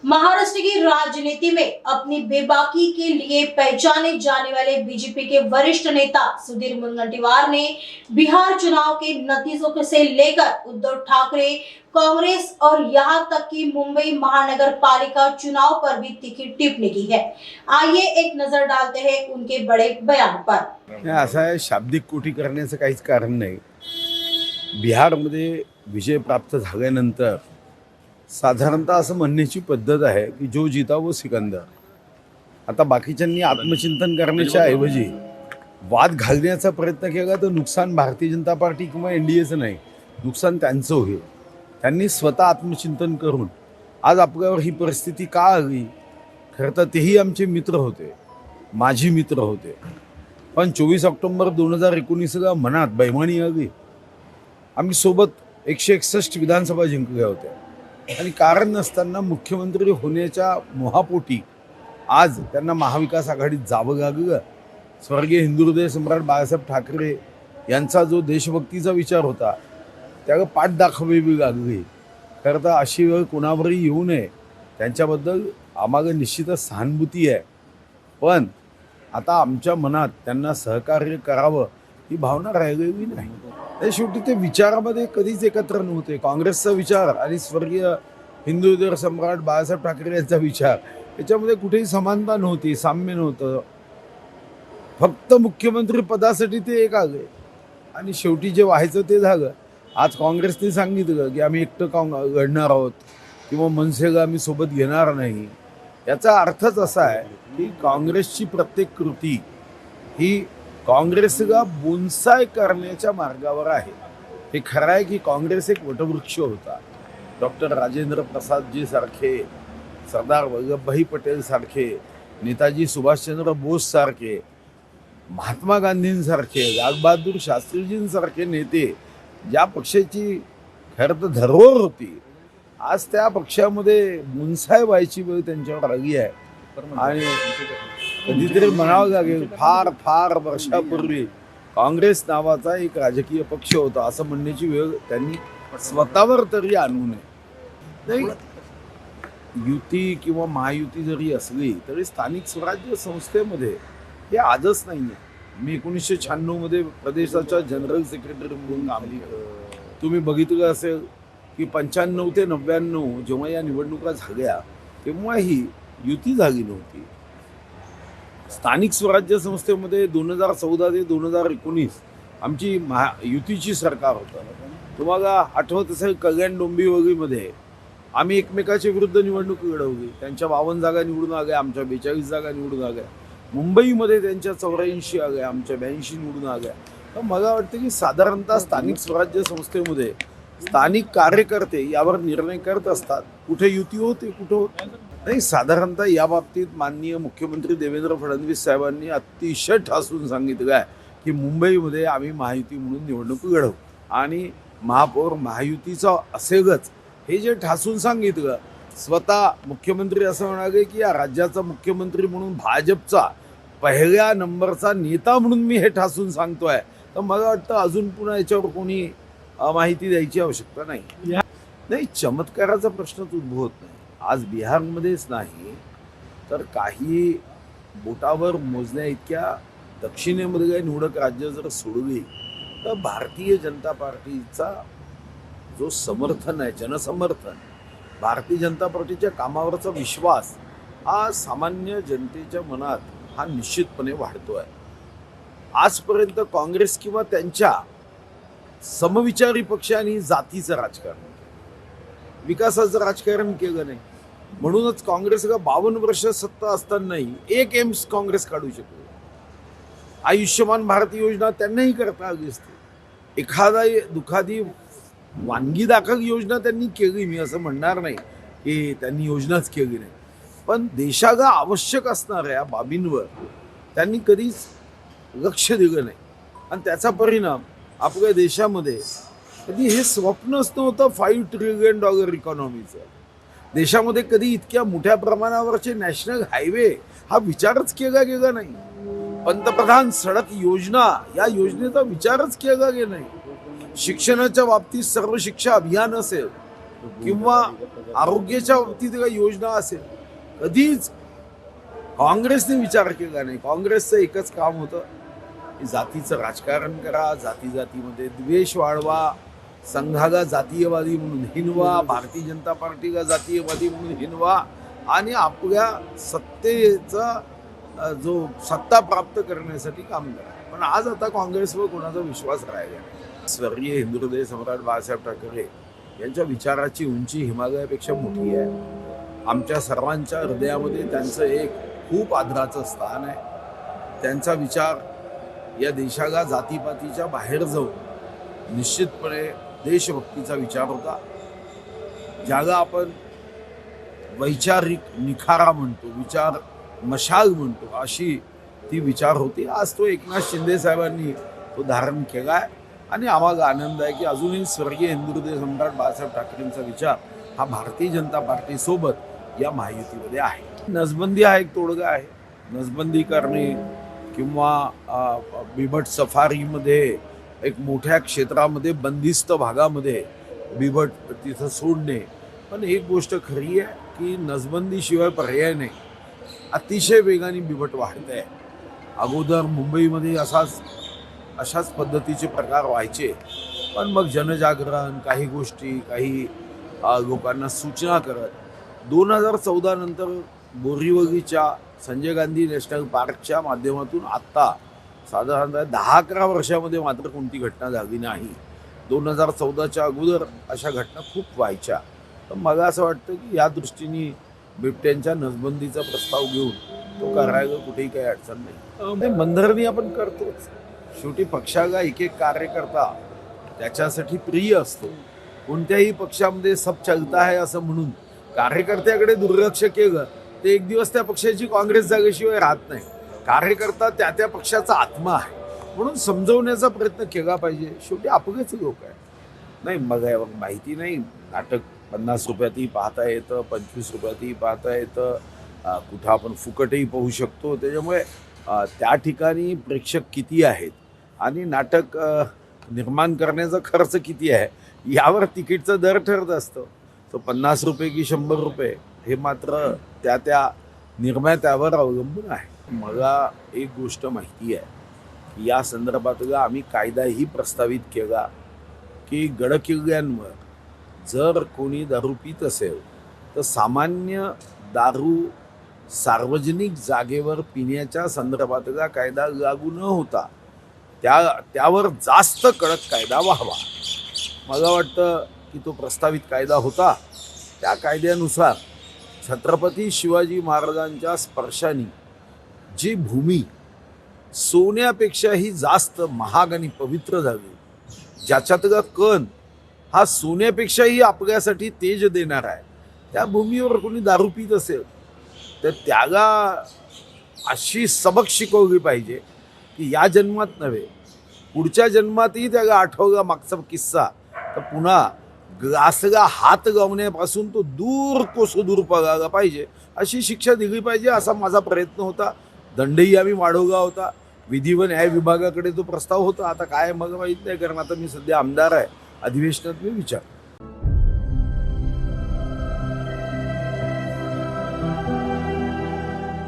महाराष्ट्र की राजनीति में अपनी बेबाकी के लिए पहचाने जाने वाले बीजेपी के वरिष्ठ नेता सुधीर मुनगंटीवार ने बिहार चुनाव के नतीजों से लेकर उद्धव ठाकरे, कांग्रेस और यहां तक कि मुंबई महानगर पालिका चुनाव पर भी तीखी टिप्पणी की है। आइए एक नजर डालते हैं उनके बड़े बयान पर। असं आहे, शाब्दिक कोटी करण्याचं काहीच कारण नाही। बिहारमध्ये विजय प्राप्त झाल्यानंतर साधारणतः असं म्हणण्याची पद्धत आहे की जो जीता वो सिकंदर। आता बाकीच्यांनी आत्मचिंतन करण्याच्या ऐवजी वाद घालण्याचा प्रयत्न केला तर नुकसान भारतीय जनता पार्टी किंवा एनडीएचं नाही, नुकसान त्यांचं होईल। त्यांनी स्वतः आत्मचिंतन करून आज आपल्यावर ही परिस्थिती का आली, खरं तर तेही आमचे मित्र होते, माझी मित्र होते, पण 24 ऑक्टोबर 2019ला मनात बैमानी आली। आम्ही सोबत 161 विधानसभा जिंकल्या होत्या आणि कारण नसताना मुख्यमंत्री होण्याच्या मोहापोटी आज त्यांना महाविकास आघाडीत जावं लागलं। स्वर्गीय हिंदुहृदय सम्राट बाळासाहेब ठाकरे यांचा जो देशभक्तीचा विचार होता त्याला पाठ दाखवावी लागली। खरं तर अशी वेळ कोणावरही येऊ नये, त्यांच्याबद्दल आम्हाला निश्चितच सहानुभूती आहे, पण आता आमच्या मनात त्यांना सहकार्य करावं ही भावना राहिलेली नाही। शेवटी ते विचारामध्ये कधीच एकत्र नव्हते। काँग्रेसचा विचार आणि स्वर्गीय हिंदुहृदय सम्राट बाळासाहेब ठाकरे यांचा विचार याच्यामध्ये कुठेही समानता नव्हती, साम्य नव्हतं। फक्त मुख्यमंत्री पदासाठी ते एक आले आणि शेवटी जे व्हायचं ते झालं। आज काँग्रेसने सांगितलं की आम्ही एकटं लढणार आहोत किंवा मनसेला आम्ही सोबत घेणार नाही। याचा अर्थच असा आहे की काँग्रेसची प्रत्येक कृती ही काँग्रेसला बोनसाय करण्याच्या मार्गावर आहे। हे खरं आहे की काँग्रेस एक वटवृक्ष होता। डॉक्टर राजेंद्र प्रसादजी सारखे, सरदार वल्लभभाई पटेल सारखे, नेताजी सुभाषचंद्र बोस सारखे, महात्मा गांधींसारखे, लालबहादूर शास्त्रीजींसारखे नेते ज्या पक्षाची खरं तर धरोहर होती, आज त्या पक्षामध्ये बोनसाय व्हायची वेळ त्यांच्यावर आली आहे। आणि कधीतरी म्हणावं लागेल, फार फार वर्षापूर्वी काँग्रेस नावाचा एक राजकीय पक्ष होता असं म्हणण्याची वेळ त्यांनी स्वतःवर तरी आणू नये। नाही, युती किंवा महायुती जरी असली तरी स्थानिक स्वराज्य संस्थेमध्ये हे आजच नाही आहे। मी 1996 मध्ये प्रदेशाचा जनरल सेक्रेटरी म्हणून काम केलं। तुम्ही बघितलं असेल की 95 ते 99 जेव्हा या निवडणुका झाल्या तेव्हाही युती झाली नव्हती। स्थानिक स्वराज्य संस्थेमध्ये 2014 ते 2019 आमची युतीची सरकार होतं। तुम्हाला आठवत असेल कल्याण डोंबिवलीमध्ये आम्ही एकमेकाच्या विरुद्ध निवडणूक लढवली। त्यांच्या 52 जागा निवडून आल्या, आमच्या 42 जागा निवडून आल्या। मुंबईमध्ये त्यांच्या 84 आल्या, आमच्या 82 निवडून आल्या। तर मला वाटतं की साधारणतः स्थानिक स्वराज्य संस्थेमध्ये स्थानिक कार्यकर्ते यावर निर्णय करत असतात, कुठे युती होते कुठे होत नाही। साधारणतः या बाबतीत माननीय मुख्यमंत्री देवेंद्र फडणवीस साहेबांनी अतिशय ठासून सांगितलं आहे की मुंबईमध्ये आम्ही महायुती म्हणून निवडणूक लढवू आणि महापौर महायुतीचा असेलच हे जे ठासून सांगितलं। स्वतः मुख्यमंत्री असं म्हणाले की या राज्याचा मुख्यमंत्री म्हणून भाजपचा पहिल्या नंबरचा नेता म्हणून मी हे ठासून सांगतोय। तर मला वाटतं अजून पुन्हा याच्यावर कोणी माहिती द्यायची आवश्यकता नाही। चमत्काराचा प्रश्नच उद्भवत नाही। आज बिहारमध्येच नाही तर काही बोटावर मोजण्या इतक्या दक्षिणेमध्ये निवडक राज्य जर सोडली तर भारतीय जनता पार्टीचा जो समर्थन आहे, जनसमर्थन, भारतीय जनता पार्टीच्या कामावरचा विश्वास हा सामान्य जनतेच्या मनात हा निश्चितपणे वाढतोय। आजपर्यंत काँग्रेस किंवा त्यांच्या समविचारी पक्षांनी जातीचं राजकारण, विकासाचं राजकारण केलं नाही। म्हणूनच काँग्रेसला 52 वर्ष सत्ता असतानाही एक एम्स काँग्रेस काढू शकतो। आयुष्यमान भारत योजना त्यांनाही करता आली असते। दुखादी वानगी दाखल योजना त्यांनी केली, मी असं म्हणणार नाही की त्यांनी योजनाच केली नाही, पण देशाला आवश्यक असणाऱ्या बाबींवर त्यांनी कधीच लक्ष दिलं नाही आणि त्याचा परिणाम आपल्या देशामध्ये कधी हे स्वप्नच नव्हतं $5 ट्रिलियन इकॉनॉमीचं। देशामध्ये कधी इतक्या मोठ्या प्रमाणावरचे नॅशनल हायवे हा विचारच केला गेला नाही। पंतप्रधान सडक योजना या योजनेचा विचारच केला गेला नाही। शिक्षणाच्या बाबतीत सर्व शिक्षा अभियान असेल किंवा आरोग्याच्या बाबतीत काही योजना असेल, कधीच काँग्रेसने विचार केला नाही. काँग्रेसचं एकच काम होतं की जातीचं राजकारण करा, जाती जातीमध्ये द्वेष वाढवा, संघाला जातीयवादी म्हणून हिनवा, भारतीय जनता पार्टीला जातीयवादी म्हणून हिनवा आणि आपल्या सत्तेचा जो सत्ता प्राप्त करण्यासाठी काम करा. पण आज आता काँग्रेसवर कोणाचा विश्वास राहिला नाही. स्वर्गीय हिंदुहृदय सम्राट बाळासाहेब ठाकरे यांच्या विचाराची उंची हिमालयापेक्षा मोठी आहे. आमच्या सर्वांच्या हृदयामध्ये त्यांचं एक खूप आदराचं स्थान आहे. त्यांचा विचार या देशाला जातीपातीच्या बाहेर जाऊन निश्चितपणे देशभक्तीचा विचार होता. ज्याला आपण वैचारिक निखारा म्हणतो, विचार मशाल म्हणतो, अशी ती विचार होती. आज तो एकनाथ शिंदे साहेबांनी तो धारण केला आहे आणि आम्हाला आनंद आहे की अजूनही स्वर्गीय हिंदुहृदय सम्राट बाळासाहेब ठाकरेंचा विचार हा भारतीय जनता पार्टीसोबत या महायुतीमध्ये आहे. नसबंदी हा एक तोडगा आहे. नसबंदी करणे किंवा बिबट सफारीमध्ये एक मोठ्या क्षेत्रामध्ये बंदिस्त भागामध्ये बिबट तिथं सोडणे. पण एक गोष्ट खरी आहे की नसबंदीशिवाय पर्याय नाही. अतिशय वेगाने बिबट वाढत आहे. अगोदर मुंबईमध्ये अशाच पद्धतीचे प्रकार व्हायचे, पण मग जनजागरण, काही गोष्टी, काही लोकांना सूचना करत 2014 नंतर बोरीवलीच्या संजय गांधी नॅशनल पार्कच्या माध्यमातून आत्ता साधारणतः 10-11 वर्षामध्ये मात्र कोणती घटना झाली नाही. 2014च्या अगोदर अशा घटना खूप व्हायच्या. तर मला असं वाटतं की या दृष्टीने बिबट्यांच्या नसबंदीचा प्रस्ताव घेऊन तो करायला कुठेही काही अडचण नाही. मनधरणी आपण करतोच. शेवटी पक्षाला एक एक कार्यकर्ता त्याच्यासाठी प्रिय असतो. कोणत्याही पक्षामध्ये सब चलता है असं म्हणून कार्यकर्त्याकडे दुर्लक्ष केलं ते एक दिवस त्या पक्षाची काँग्रेस जागेशिवाय राहत नाही. कार्यकर्ता त्या पक्षाचा आत्मा आहे म्हणून समजवण्याचा प्रयत्न केला पाहिजे. शेवटी आपलेच लोक आहे. नाही मग माहिती नाही, नाटक 50 रुपयातही पाहता येतं, 25 रुपयातही पाहता येतं, कुठं आपण फुकटही पाहू शकतो. त्याच्यामुळे त्या ठिकाणी प्रेक्षक किती आहेत आणि नाटक निर्माण करण्याचा खर्च किती आहे यावर तिकीटचा दर ठरत असतो. तो 50 रुपये की 100 रुपये हे मात्र त्या निर्मात्यावर अवलंबून आहे. मला एक गोष्ट माहिती आहे की या संदर्भातला आम्ही कायदाही प्रस्तावित केला की गडकिल्ल्यांवर जर कोणी दारू पित असेल तर सामान्य दारू सार्वजनिक जागेवर पिण्याच्या संदर्भातला कायदा लागू न होता त्यावर जास्त कडक कायदा व्हावा. मला वाटतं की तो प्रस्तावित कायदा होता. त्या कायद्यानुसार छत्रपती शिवाजी महाराजांच्या स्पर्शाने जी भूमी सोन्यापेक्षाही जास्त महाग आणि पवित्र झाली, ज्याच्यातला कण हा सोन्यापेक्षाही आपल्यासाठी तेज देणार आहे, त्या भूमीवर कोणी दारू पित असेल तर त्याला अशी सबक शिकवली पाहिजे की या जन्मात नव्हे पुढच्या जन्मातही त्याला आठवला मागचा किस्सा तर पुन्हा ग्लासला हात लावण्यापासून तो दूर पळायला पाहिजे, अशी शिक्षा दिली पाहिजे. असा माझा प्रयत्न होता. दंडही आम्ही वाढवला होता. विधी व न्याय विभागाकडे तो प्रस्ताव होता. आता काय मला माहीत नाही, कारण आता मी सध्या आमदार आहे. अधिवेशनात मी विचार